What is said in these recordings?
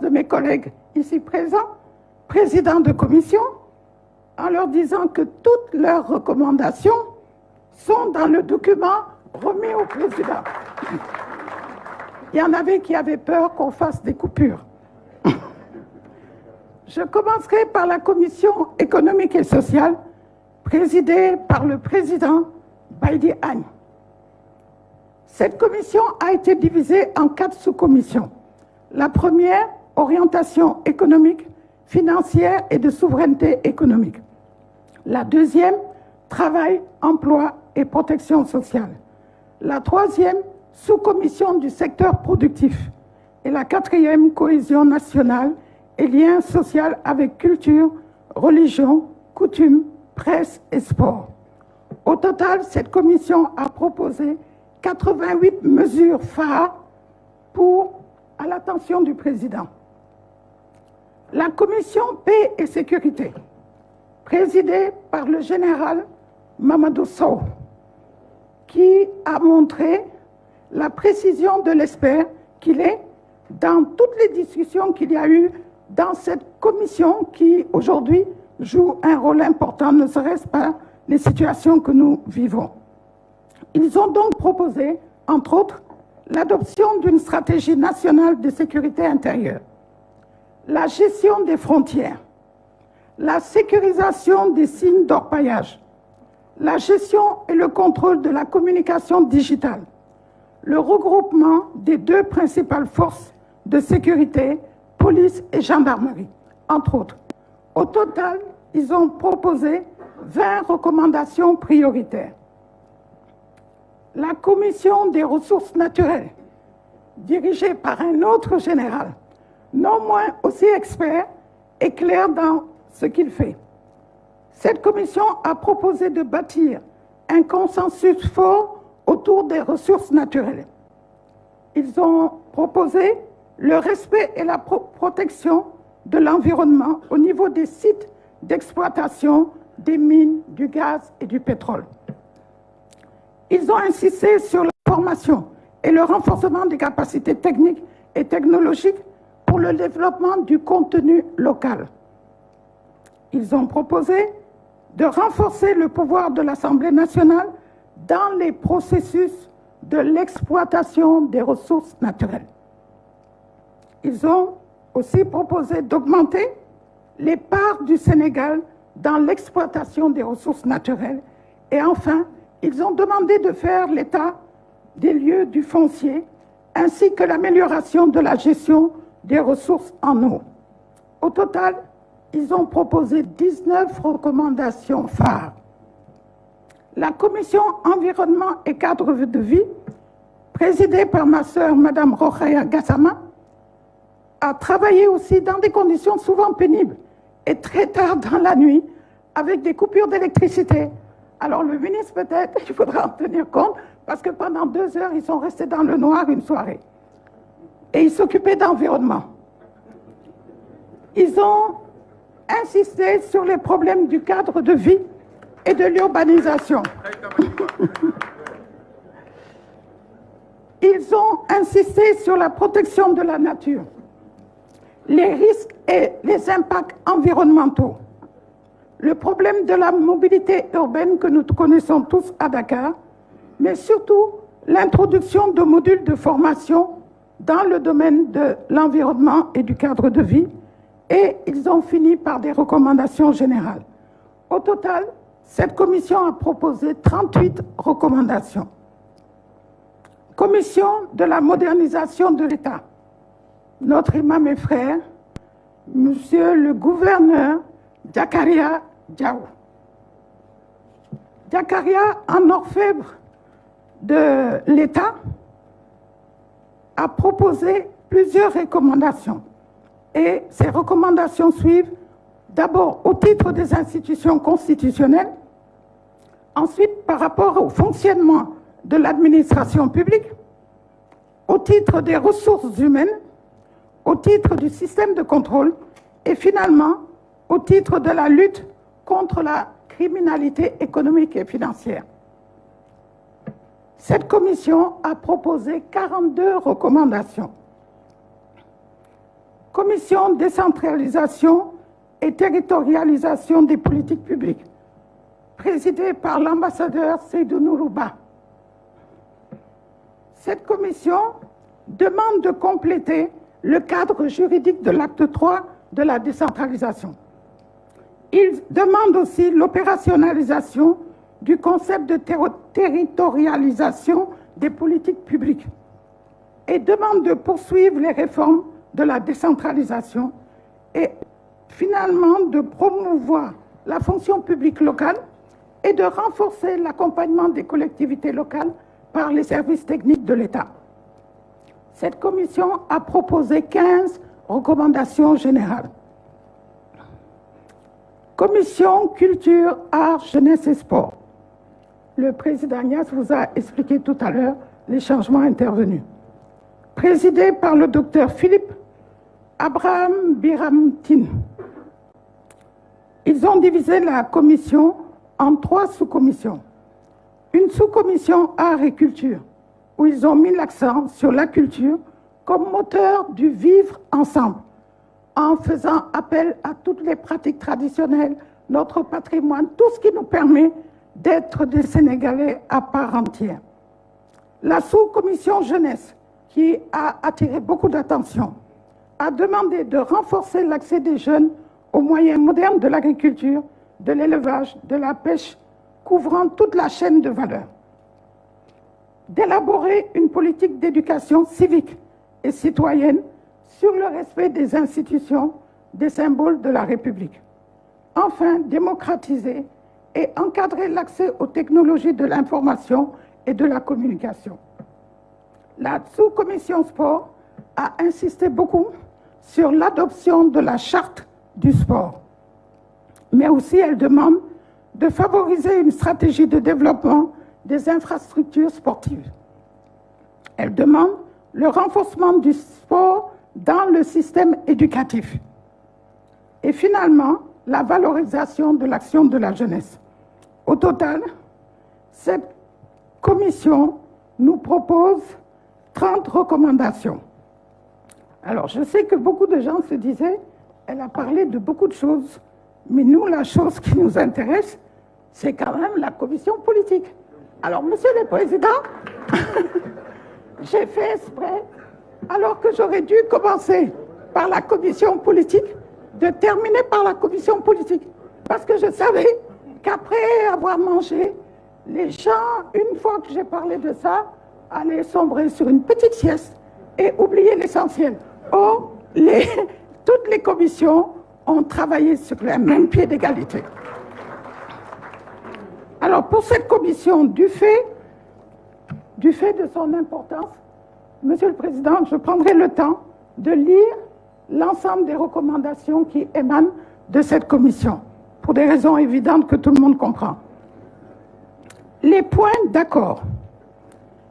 de mes collègues ici présents, présidents de commission, en leur disant que toutes leurs recommandations sont dans le document remis au président. Il y en avait qui avaient peur qu'on fasse des coupures. Je commencerai par la commission économique et sociale, présidée par le président Baïdy Agne. Cette commission a été divisée en 4 sous-commissions. La première, orientation économique, financière et de souveraineté économique. La deuxième, travail, emploi et protection sociale. La troisième, sous-commission du secteur productif. Et la quatrième, cohésion nationale et lien social avec culture, religion, coutumes, presse et sport. Au total, cette commission a proposé 88 mesures phares à l'attention du président. La commission paix et sécurité, présidée par le général Mamadou Sow, qui a montré la précision de l'expert qu'il est dans toutes les discussions qu'il y a eu dans cette commission qui, aujourd'hui, joue un rôle important, ne serait-ce pas les situations que nous vivons. Ils ont donc proposé, entre autres, l'adoption d'une stratégie nationale de sécurité intérieure, la gestion des frontières, la sécurisation des signes d'orpaillage, la gestion et le contrôle de la communication digitale, le regroupement des 2 principales forces de sécurité, police et gendarmerie, entre autres. Au total, ils ont proposé 20 recommandations prioritaires. La commission des ressources naturelles, dirigée par un autre général, non moins aussi expert et clair dans ce qu'il fait. Cette commission a proposé de bâtir un consensus fort autour des ressources naturelles. Ils ont proposé le respect et la protection de l'environnement au niveau des sites d'exploitation des mines, du gaz et du pétrole. Ils ont insisté sur la formation et le renforcement des capacités techniques et technologiques pour le développement du contenu local. Ils ont proposé de renforcer le pouvoir de l'Assemblée nationale dans les processus de l'exploitation des ressources naturelles. Ils ont aussi proposé d'augmenter les parts du Sénégal dans l'exploitation des ressources naturelles. Et enfin, ils ont demandé de faire l'état des lieux du foncier ainsi que l'amélioration de la gestion des ressources en eau. Au total, ils ont proposé 19 recommandations phares. La commission environnement et cadre de vie, présidée par ma sœur, Mme Rokhaya Gassama, a travaillé aussi dans des conditions souvent pénibles et très tard dans la nuit, avec des coupures d'électricité. Alors le ministre, peut-être, il faudra en tenir compte, parce que pendant 2 heures, ils sont restés dans le noir une soirée. Et ils s'occupaient d'environnement. Ils ont insisté sur les problèmes du cadre de vie et de l'urbanisation. Ils ont insisté sur la protection de la nature, les risques et les impacts environnementaux, le problème de la mobilité urbaine que nous connaissons tous à Dakar, mais surtout l'introduction de modules de formation dans le domaine de l'environnement et du cadre de vie, et ils ont fini par des recommandations générales. Au total, cette commission a proposé 38 recommandations. Commission de la modernisation de l'État. Notre imam et frère, Monsieur le gouverneur Zakaria Diaw. Zakaria, en orfèvre de l'État, a proposé plusieurs recommandations. Et ces recommandations suivent d'abord au titre des institutions constitutionnelles, ensuite par rapport au fonctionnement de l'administration publique, au titre des ressources humaines, au titre du système de contrôle et finalement au titre de la lutte contre la criminalité économique et financière. Cette commission a proposé 42 recommandations. Commission décentralisation et territorialisation des politiques publiques, présidée par l'ambassadeur Seydou Nourouba. Cette commission demande de compléter le cadre juridique de l'acte 3 de la décentralisation. Il demande aussi l'opérationnalisation du concept de territorialisation des politiques publiques et demande de poursuivre les réformes de la décentralisation et finalement de promouvoir la fonction publique locale et de renforcer l'accompagnement des collectivités locales par les services techniques de l'État. Cette commission a proposé 15 recommandations générales. Commission culture, art, jeunesse et sport. Le président Agnès vous a expliqué tout à l'heure les changements intervenus. Présidée par le docteur Philippe Abraham Biramtine. Ils ont divisé la commission en 3 sous-commissions. Une sous-commission art et culture, où ils ont mis l'accent sur la culture comme moteur du vivre ensemble, en faisant appel à toutes les pratiques traditionnelles, notre patrimoine, tout ce qui nous permet d'être des Sénégalais à part entière. La sous-commission jeunesse, qui a attiré beaucoup d'attention, a demandé de renforcer l'accès des jeunes aux moyens modernes de l'agriculture, de l'élevage, de la pêche, couvrant toute la chaîne de valeur. D'élaborer une politique d'éducation civique et citoyenne sur le respect des institutions, des symboles de la République. Enfin, démocratiser et encadrer l'accès aux technologies de l'information et de la communication. La sous-commission sport a insisté beaucoup sur l'adoption de la charte du sport, mais aussi elle demande de favoriser une stratégie de développement des infrastructures sportives. Elle demande le renforcement du sport dans le système éducatif. Et finalement, la valorisation de l'action de la jeunesse. Au total, cette commission nous propose 30 recommandations. Alors, je sais que beaucoup de gens se disaient, elle a parlé de beaucoup de choses, mais nous, la chose qui nous intéresse, c'est quand même la commission politique. Alors, Monsieur le Président, j'ai fait exprès, alors que j'aurais dû commencer par la commission politique, de terminer par la commission politique. Parce que je savais qu'après avoir mangé, les gens, une fois que j'ai parlé de ça, allaient sombrer sur une petite sieste et oublier l'essentiel. Or, toutes les commissions ont travaillé sur le même pied d'égalité. Alors, pour cette commission, du fait de son importance, Monsieur le Président, je prendrai le temps de lire l'ensemble des recommandations qui émanent de cette commission, pour des raisons évidentes que tout le monde comprend. Les points d'accord.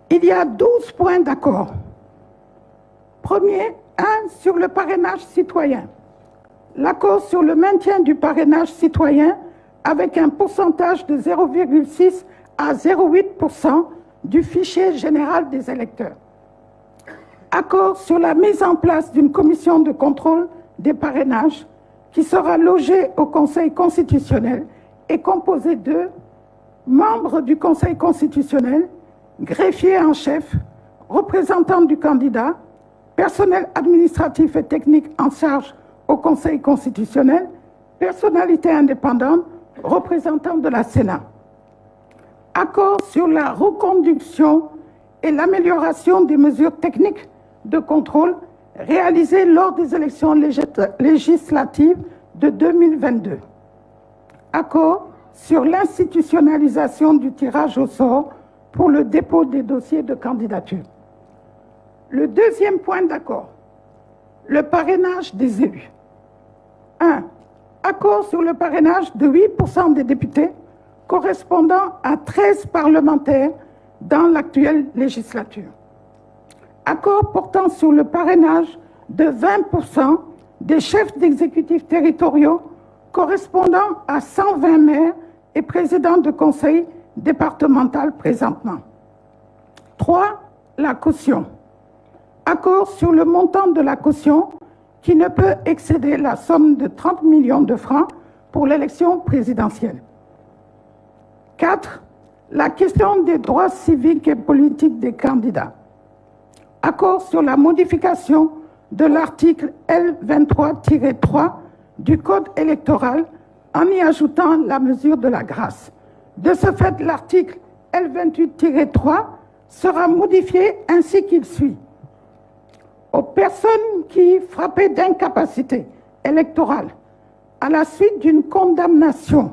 Il y a 12 points d'accord. Premier, 1 sur le parrainage citoyen. L'accord sur le maintien du parrainage citoyen avec un pourcentage de 0,6 à 0,8% du fichier général des électeurs. Accord sur la mise en place d'une commission de contrôle des parrainages qui sera logée au Conseil constitutionnel et composée de membres du Conseil constitutionnel, greffier en chef, représentants du candidat, personnel administratif et technique en charge au Conseil constitutionnel, personnalité indépendante, représentants de la Sénat. Accord sur la reconduction et l'amélioration des mesures techniques de contrôle réalisées lors des élections législatives de 2022. Accord sur l'institutionnalisation du tirage au sort pour le dépôt des dossiers de candidature. Le deuxième point d'accord, le parrainage des élus. 1. Accord sur le parrainage de 8% des députés correspondant à 13 parlementaires dans l'actuelle législature. Accord portant sur le parrainage de 20% des chefs d'exécutifs territoriaux correspondant à 120 maires et présidents de conseil départemental présentement. 3. La caution. Accord sur le montant de la caution qui ne peut excéder la somme de 30 millions de francs pour l'élection présidentielle. 4. La question des droits civiques et politiques des candidats. Accord sur la modification de l'article L23-3 du Code électoral en y ajoutant la mesure de la grâce. De ce fait, l'article L28-3 sera modifié ainsi qu'il suit. Aux personnes qui, frappées d'incapacité électorale à la suite d'une condamnation,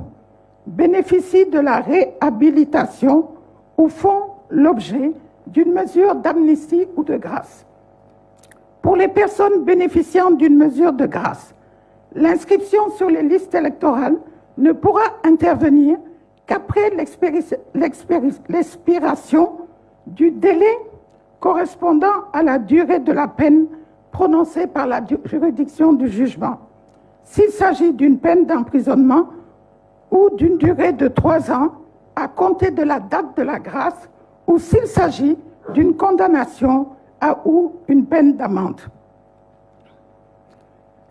bénéficient de la réhabilitation ou font l'objet d'une mesure d'amnistie ou de grâce. Pour les personnes bénéficiant d'une mesure de grâce, l'inscription sur les listes électorales ne pourra intervenir qu'après l'expiration du délai correspondant à la durée de la peine prononcée par la juridiction du jugement, s'il s'agit d'une peine d'emprisonnement ou d'une durée de 3 ans à compter de la date de la grâce, ou s'il s'agit d'une condamnation ou une peine d'amende.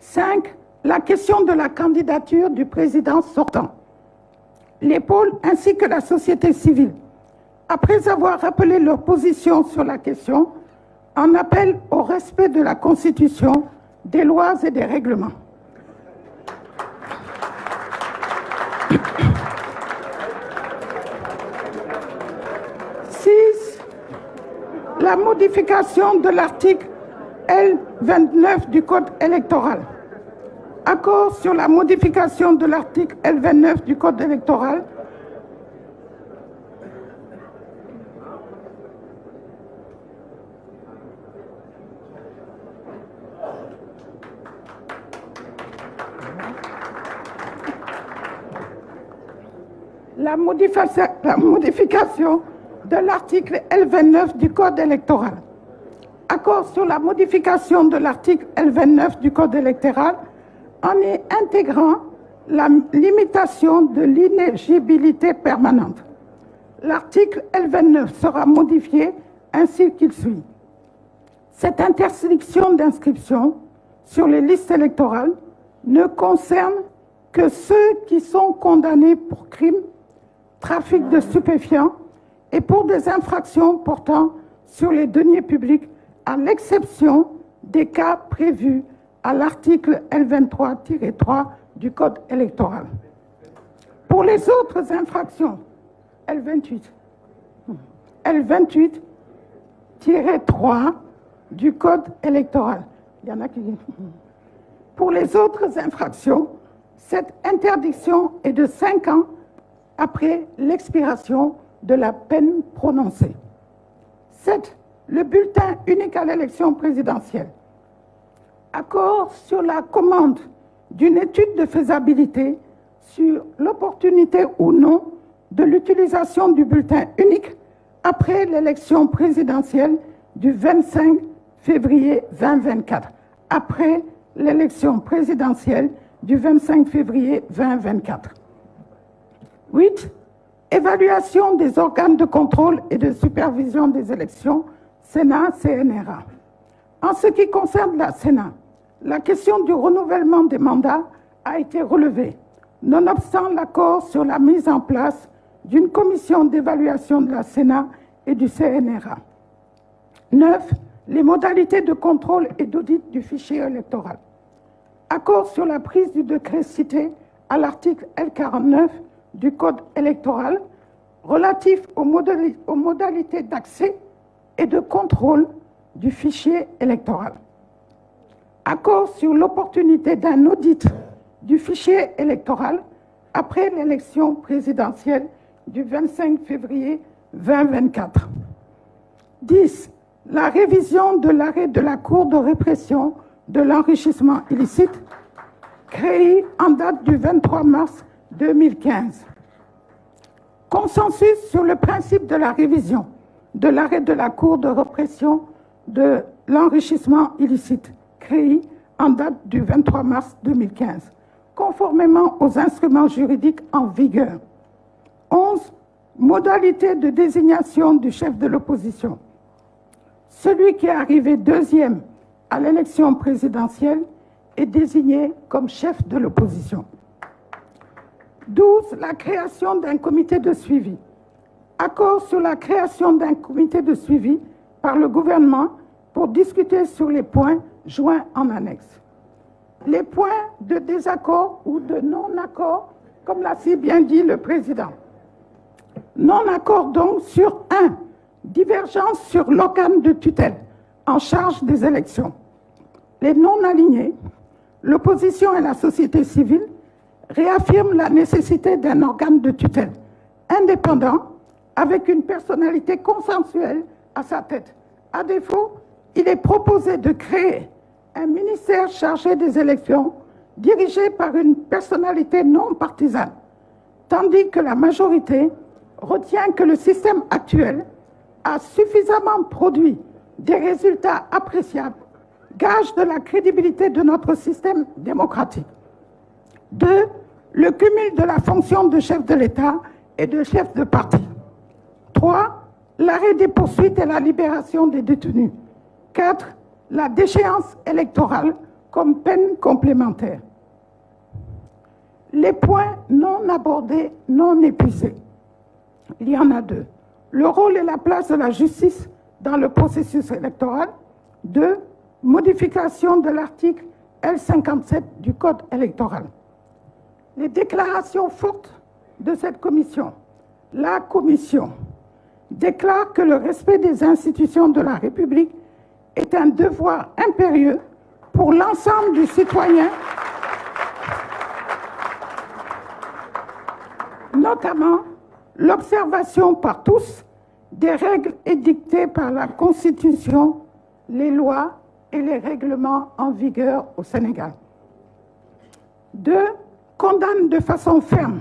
5. La question de la candidature du président sortant. Les pôles ainsi que la société civile, après avoir rappelé leur position sur la question, en appellent au respect de la Constitution, des lois et des règlements. La modification de l'article L29 du Code électoral. Accord sur la modification de l'article L29 du Code électoral. La modification de l'article L29 du Code électoral. Accord sur la modification de l'article L29 du Code électoral en y intégrant la limitation de l'inéligibilité permanente. L'article L29 sera modifié ainsi qu'il suit. Cette interdiction d'inscription sur les listes électorales ne concerne que ceux qui sont condamnés pour crimes, trafic de stupéfiants, et pour des infractions portant sur les deniers publics, à l'exception des cas prévus à l'article L23-3 du Code électoral. Pour les autres infractions, L28-3 du Code électoral. Il y en a qui... Pour les autres infractions, cette interdiction est de 5 ans après l'expiration de la peine prononcée. 7. Le bulletin unique à l'élection présidentielle. Accord sur la commande d'une étude de faisabilité sur l'opportunité ou non de l'utilisation du bulletin unique après l'élection présidentielle du 25 février 2024. Après l'élection présidentielle du 25 février 2024. 8. Évaluation des organes de contrôle et de supervision des élections, Sénat, CNRA. En ce qui concerne la Sénat, la question du renouvellement des mandats a été relevée, nonobstant l'accord sur la mise en place d'une commission d'évaluation de la Sénat et du CNRA. 9. Les modalités de contrôle et d'audit du fichier électoral. Accord sur la prise du décret cité à l'article L49 du Code électoral relatif aux modalités d'accès et de contrôle du fichier électoral. Accord sur l'opportunité d'un audit du fichier électoral après l'élection présidentielle du 25 février 2024. 10. La révision de l'arrêt de la Cour de répression de l'enrichissement illicite créée en date du 23 mars 2015. Consensus sur le principe de la révision de l'arrêt de la Cour de répression de l'enrichissement illicite créé en date du 23 mars 2015, conformément aux instruments juridiques en vigueur. 11. Modalité de désignation du chef de l'opposition. Celui qui est arrivé deuxième à l'élection présidentielle est désigné comme chef de l'opposition. 12. La création d'un comité de suivi. Accord sur la création d'un comité de suivi par le gouvernement pour discuter sur les points joints en annexe. Les points de désaccord ou de non-accord, comme l'a si bien dit le président. Non-accord donc sur 1. Divergence sur l'organe de tutelle en charge des élections. Les non-alignés, l'opposition et la société civile réaffirment la nécessité d'un organe de tutelle indépendant avec une personnalité consensuelle à sa tête. À défaut, il est proposé de créer un ministère chargé des élections dirigé par une personnalité non partisane, tandis que la majorité retient que le système actuel a suffisamment produit des résultats appréciables, gage de la crédibilité de notre système démocratique. 2. Le cumul de la fonction de chef de l'État et de chef de parti. 3. L'arrêt des poursuites et la libération des détenus. 4. La déchéance électorale comme peine complémentaire. Les points non abordés, non épuisés. Il y en a 2. Le rôle et la place de la justice dans le processus électoral. 2. Modification de l'article L57 du Code électoral. Les déclarations fortes de cette commission. La commission déclare que le respect des institutions de la République est un devoir impérieux pour l'ensemble des citoyens, notamment l'observation par tous des règles édictées par la Constitution, les lois et les règlements en vigueur au Sénégal. 2. Condamne de façon ferme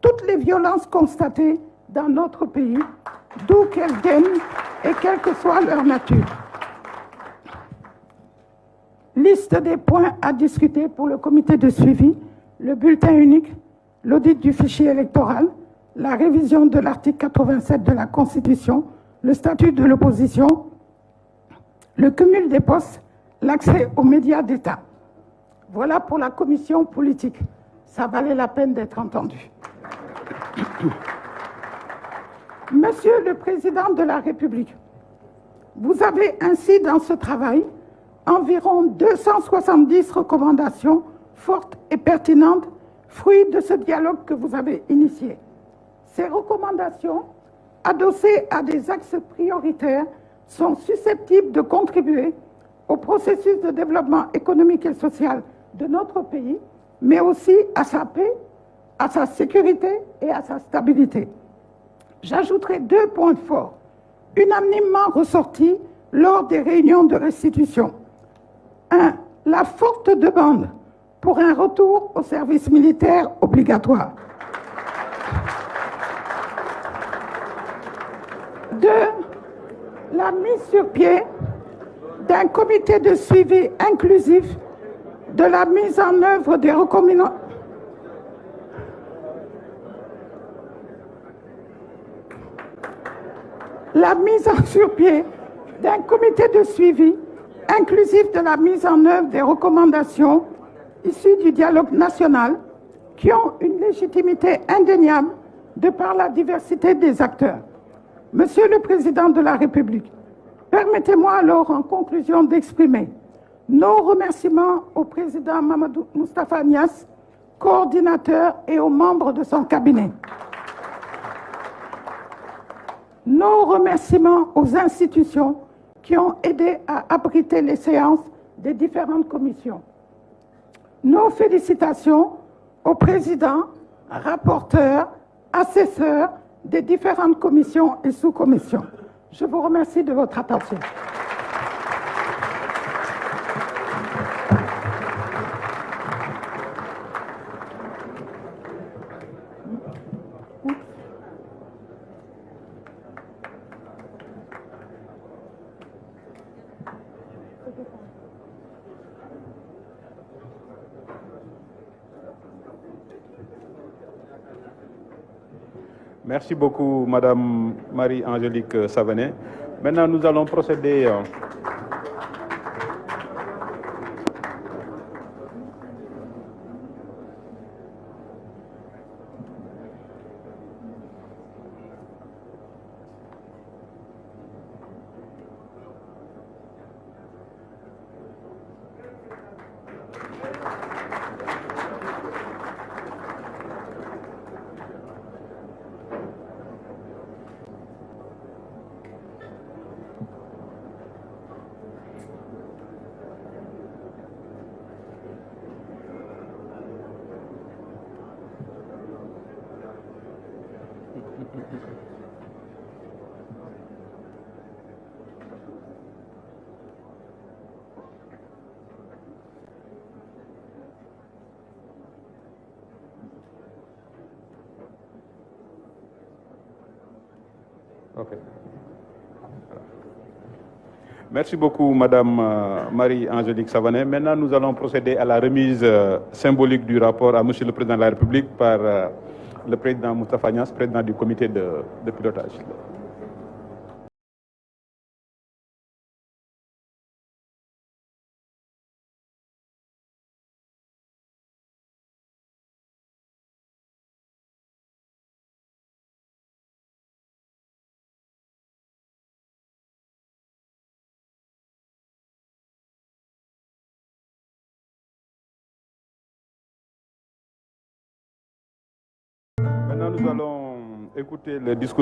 toutes les violences constatées dans notre pays, d'où qu'elles viennent et quelle que soit leur nature. Liste des points à discuter pour le comité de suivi, le bulletin unique, l'audit du fichier électoral, la révision de l'article 87 de la Constitution, le statut de l'opposition, le cumul des postes, l'accès aux médias d'État. Voilà pour la commission politique. Ça valait la peine d'être entendu. Monsieur le Président de la République, vous avez ainsi dans ce travail environ 270 recommandations fortes et pertinentes, fruit de ce dialogue que vous avez initié. Ces recommandations, adossées à des axes prioritaires, sont susceptibles de contribuer au processus de développement économique et social de notre pays, mais aussi à sa paix, à sa sécurité et à sa stabilité. J'ajouterai 2 points forts, unanimement ressortis lors des réunions de restitution. 1. La forte demande pour un retour au service militaire obligatoire. 2. La mise sur pied d'un comité de suivi inclusif de la mise en œuvre des recommandations. La mise sur pied d'un comité de suivi inclusif de la mise en œuvre des recommandations issues du dialogue national qui ont une légitimité indéniable de par la diversité des acteurs. Monsieur le Président de la République, permettez-moi alors en conclusion d'exprimer nos remerciements au Président Mamadou Moustapha Niasse, coordinateur, et aux membres de son cabinet. Nos remerciements aux institutions qui ont aidé à abriter les séances des différentes commissions. Nos félicitations aux présidents, rapporteurs, assesseurs des différentes commissions et sous-commissions. Je vous remercie de votre attention. Merci beaucoup, Madame Marie-Angélique Savané. Maintenant, nous allons procéder Ok. Merci beaucoup, Madame Marie-Angélique Savané. Maintenant, nous allons procéder à la remise symbolique du rapport à Monsieur le Président de la République par le Président Moustapha Niasse, Président du comité de pilotage. Maintenant, nous allons écouter le discours